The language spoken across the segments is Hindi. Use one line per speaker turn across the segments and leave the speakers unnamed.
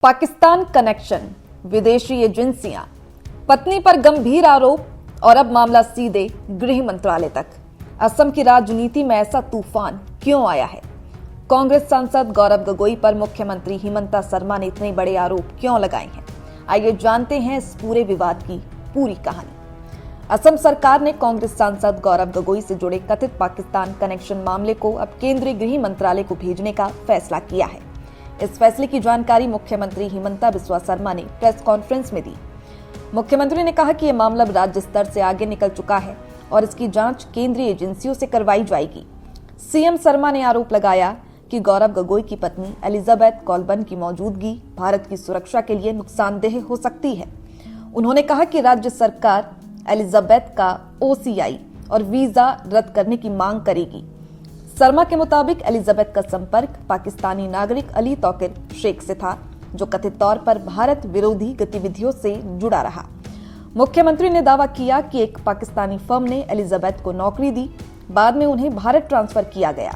पाकिस्तान कनेक्शन, विदेशी एजेंसियां, पत्नी पर गंभीर आरोप और अब मामला सीधे गृह मंत्रालय तक। असम की राजनीति में ऐसा तूफान क्यों आया है? कांग्रेस सांसद गौरव गोगोई पर मुख्यमंत्री हिमंता शर्मा ने इतने बड़े आरोप क्यों लगाए हैं? आइए जानते हैं इस पूरे विवाद की पूरी कहानी। असम सरकार ने कांग्रेस सांसद गौरव गोगोई से जुड़े कथित पाकिस्तान कनेक्शन मामले को अब केंद्रीय गृह मंत्रालय को भेजने का फैसला किया है। इस फैसले की जानकारी मुख्यमंत्री हिमंता बिस्वा शर्मा ने प्रेस कॉन्फ्रेंस में दी। मुख्यमंत्री ने कहा कि यह मामला राज्य स्तर से आगे निकल चुका है और इसकी जांच केंद्रीय एजेंसियों से करवाई जाएगी। सीएम शर्मा ने आरोप लगाया कि गौरव गोगोई की पत्नी एलिजाबेथ कॉल्बन की मौजूदगी भारत की सुरक्षा के लिए नुकसानदेह हो सकती है। उन्होंने कहा कि राज्य सरकार एलिजाबेथ का ओसीआई और वीजा रद्द करने की मांग करेगी। शर्मा के मुताबिक एलिजाबेथ का संपर्क पाकिस्तानी नागरिक अली तौकीर शेख से था, जो कथित तौर पर भारत विरोधी गतिविधियों से जुड़ा रहा। मुख्यमंत्री ने दावा किया कि एक पाकिस्तानी फर्म ने एलिजाबेथ को नौकरी दी, बाद में उन्हें भारत ट्रांसफर किया गया।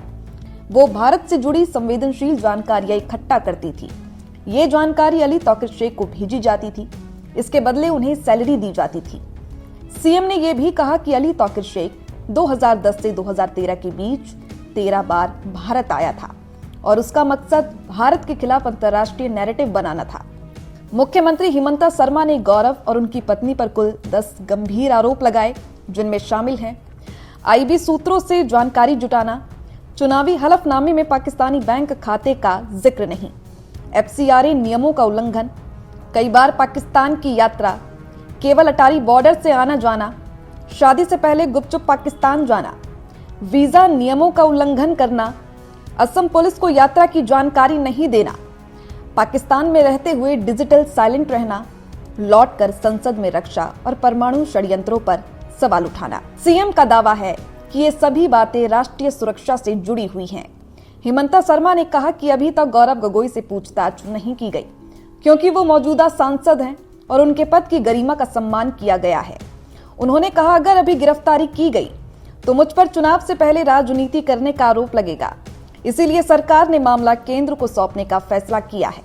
वो भारत से जुड़ी संवेदनशील जानकारियां इकट्ठा करती थी। ये जानकारी अली तौकीर शेख को भेजी जाती थी, इसके बदले उन्हें सैलरी दी जाती थी। सीएम ने यह भी कहा कि अली तौकीर शेख 2010 से 2013 के बीच 13 बार भारत आया था और उसका मकसद भारत के खिलाफ अंतर्राष्ट्रीय नैरेटिव बनाना था। मुख्यमंत्री हिमंता शर्मा ने गौरव और उनकी पत्नी पर कुल 10 गंभीर आरोप लगाए, जिनमें शामिल हैं आईबी सूत्रों से जानकारी जुटाना, चुनावी हलफनामे में पाकिस्तानी बैंक खाते का जिक्र नहीं, एफसीआरए नियमों का उल्लंघन, कई बार पाकिस्तान की यात्रा, केवल अटारी बॉर्डर से आना जाना, शादी से पहले गुपचुप पाकिस्तान जाना, वीजा नियमों का उल्लंघन करना, असम पुलिस को यात्रा की जानकारी नहीं देना, पाकिस्तान में रहते हुए डिजिटल साइलेंट रहना, लौटकर संसद में रक्षा और परमाणु षड्यंत्रों पर सवाल उठाना। सीएम का दावा है कि ये सभी बातें राष्ट्रीय सुरक्षा से जुड़ी हुई हैं। हिमंता शर्मा ने कहा कि अभी तक गौरव गोगोई से पूछताछ नहीं की गई, क्योंकि वो मौजूदा सांसद हैं और उनके पद की गरिमा का सम्मान किया गया है। उन्होंने कहा, अगर अभी गिरफ्तारी की गई तो मुझ पर चुनाव से पहले राजनीति करने का आरोप लगेगा, इसीलिए सरकार ने मामला केंद्र को सौंपने का फैसला किया है।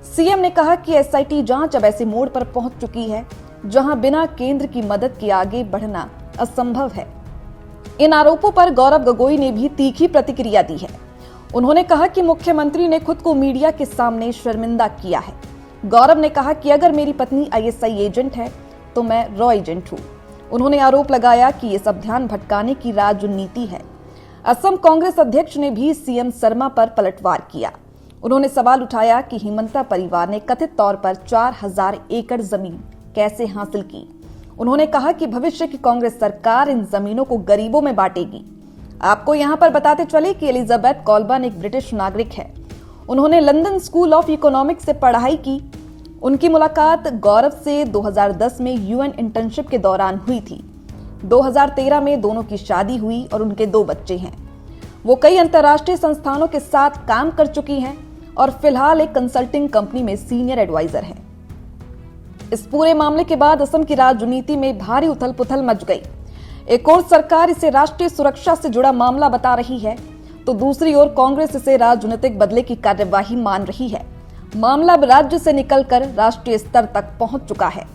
सीएम ने कहा कि एसआईटी जांच अब ऐसे मोड़ पर पहुंच चुकी है जहां बिना केंद्र की मदद के आगे बढ़ना असंभव है। इन आरोपों पर गौरव गोगोई ने भी तीखी प्रतिक्रिया दी है। उन्होंने कहा कि मुख्यमंत्री ने खुद को मीडिया के सामने शर्मिंदा किया है। गौरव ने कहा कि अगर मेरी पत्नी आईएसआई एजेंट है तो मैं रॉ एजेंट हूं। उन्होंने आरोप लगाया कि ये सब ध्यान भटकाने की राजनीति है। असम कांग्रेस अध्यक्ष ने भी सीएम शर्मा पर पलटवार किया। उन्होंने सवाल उठाया कि हिमंता परिवार ने कथित तौर पर 4000 एकड़ जमीन कैसे हासिल की। उन्होंने कहा कि भविष्य की कांग्रेस सरकार इन जमीनों को गरीबों में बांटेगी। आपको यहाँ पर बताते चले कि एलिजाबेथ कॉल्बन एक ब्रिटिश नागरिक है। उन्होंने लंदन स्कूल ऑफ इकोनॉमिक्स से पढ़ाई की। उनकी मुलाकात गौरव से 2010 में यूएन इंटर्नशिप के दौरान हुई थी। 2013 में दोनों की शादी हुई और उनके 2 बच्चे हैं। वो कई अंतर्राष्ट्रीय संस्थानों के साथ काम कर चुकी हैं और फिलहाल एक कंसल्टिंग कंपनी में सीनियर एडवाइजर हैं। इस पूरे मामले के बाद असम की राजनीति में भारी उथल-पुथल मच गई। एक ओर सरकार इसे राष्ट्रीय सुरक्षा से जुड़ा मामला बता रही है, तो दूसरी ओर कांग्रेस इसे राजनीतिक बदले की कार्यवाही मान रही है। मामला अब राज्य से निकलकर राष्ट्रीय स्तर तक पहुंच चुका है।